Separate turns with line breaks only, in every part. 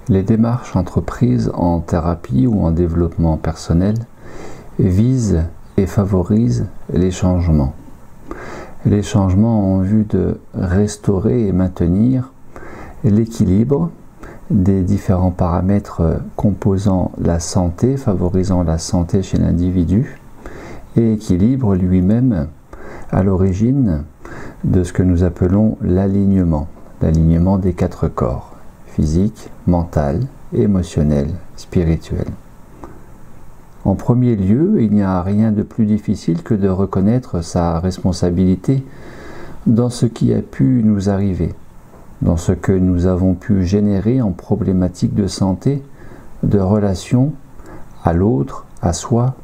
Les démarches entreprises en thérapie ou en développement personnel visent et favorisent les changements. Les changements en vue de restaurer et maintenir l'équilibre des différents paramètres composant la santé, favorisant la santé chez l'individu, et équilibre lui-même à l'origine de ce que nous appelons l'alignement des 4 corps, physique, mental, émotionnel, spirituel. En premier lieu, il n'y a rien de plus difficile que de reconnaître sa responsabilité dans ce qui a pu nous arriver, dans ce que nous avons pu générer en problématiques de santé, de relation à l'autre, à soi,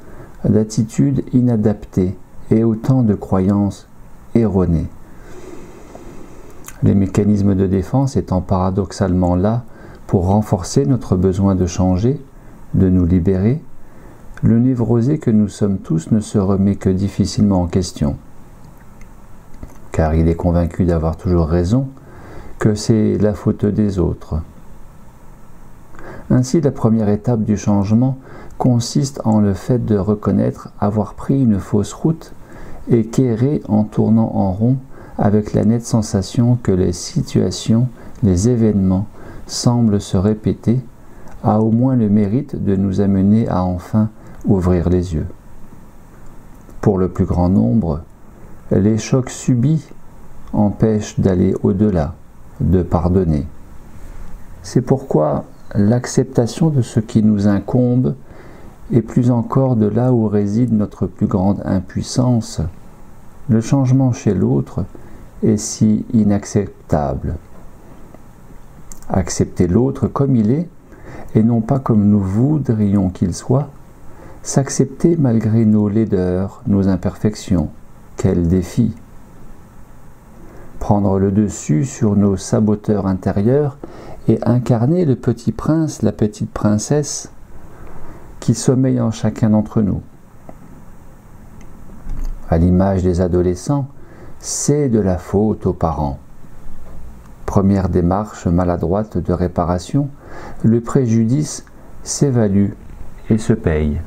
d'attitudes inadaptées et autant de croyances erronées. Les mécanismes de défense étant paradoxalement là pour renforcer notre besoin de changer, de nous libérer, le névrosé que nous sommes tous ne se remet que difficilement en question, car il est convaincu d'avoir toujours raison, que c'est la faute des autres. Ainsi, la première étape du changement consiste en le fait de reconnaître avoir pris une fausse route et qu'errer en tournant en rond avec la nette sensation que les situations, les événements semblent se répéter, a au moins le mérite de nous amener à enfin ouvrir les yeux. Pour le plus grand nombre, les chocs subis empêchent d'aller au-delà, de pardonner. C'est pourquoi l'acceptation de ce qui nous incombe, et plus encore de là où réside notre plus grande impuissance, le changement chez l'autre est si inacceptable. Accepter l'autre comme il est, et non pas comme nous voudrions qu'il soit, s'accepter malgré nos laideurs, nos imperfections, quel défi! Prendre le dessus sur nos saboteurs intérieurs et incarner le petit prince, la petite princesse qui sommeille en chacun d'entre nous. À l'image des adolescents, c'est de la faute aux parents. Première démarche maladroite de réparation, le préjudice s'évalue et se paye.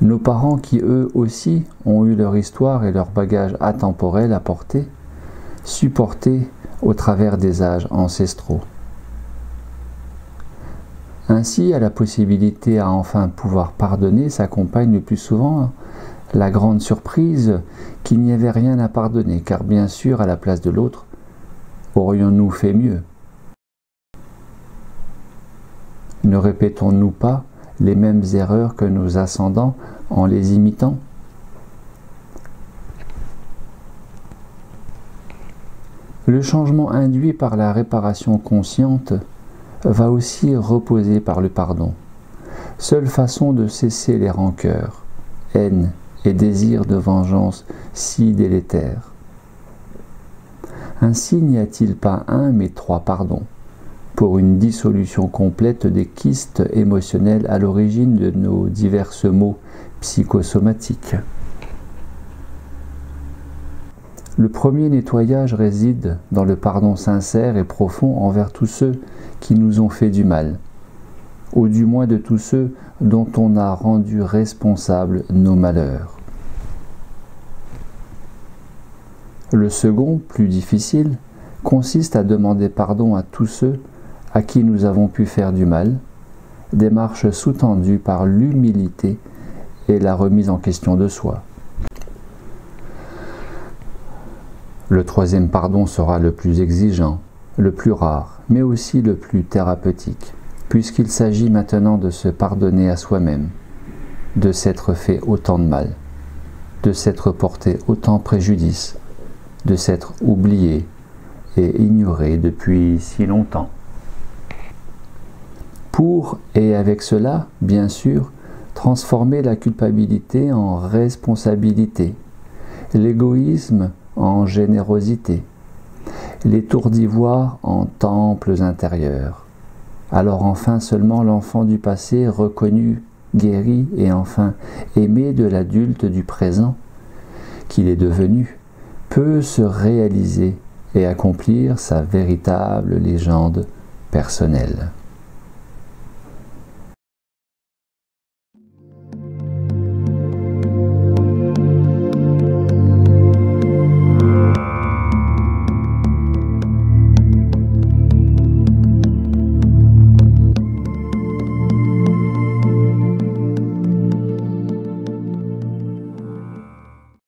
Nos parents qui eux aussi ont eu leur histoire et leur bagage atemporel à porter, supportés au travers des âges ancestraux. Ainsi, à la possibilité à enfin pouvoir pardonner s'accompagne le plus souvent la grande surprise qu'il n'y avait rien à pardonner, car bien sûr, à la place de l'autre, aurions-nous fait mieux? Ne répétons-nous pas les mêmes erreurs que nos ascendants en les imitant? Le changement induit par la réparation consciente va aussi reposer par le pardon, seule façon de cesser les rancœurs, haine et désirs de vengeance si délétères. Ainsi n'y a-t-il pas un mais 3 pardons pour une dissolution complète des kystes émotionnels à l'origine de nos diverses maux psychosomatiques. Le premier nettoyage réside dans le pardon sincère et profond envers tous ceux qui nous ont fait du mal, ou du moins de tous ceux dont on a rendu responsables nos malheurs. Le second, plus difficile, consiste à demander pardon à tous ceux à qui nous avons pu faire du mal, démarche sous-tendue par l'humilité et la remise en question de soi. Le troisième pardon sera le plus exigeant, le plus rare, mais aussi le plus thérapeutique, puisqu'il s'agit maintenant de se pardonner à soi-même, de s'être fait autant de mal, de s'être porté autant préjudice, de s'être oublié et ignoré depuis si longtemps. Pour, et avec cela, bien sûr, transformer la culpabilité en responsabilité, l'égoïsme en générosité, les tours d'ivoire en temples intérieurs. Alors enfin seulement l'enfant du passé reconnu, guéri et enfin aimé de l'adulte du présent qu'il est devenu, peut se réaliser et accomplir sa véritable légende personnelle.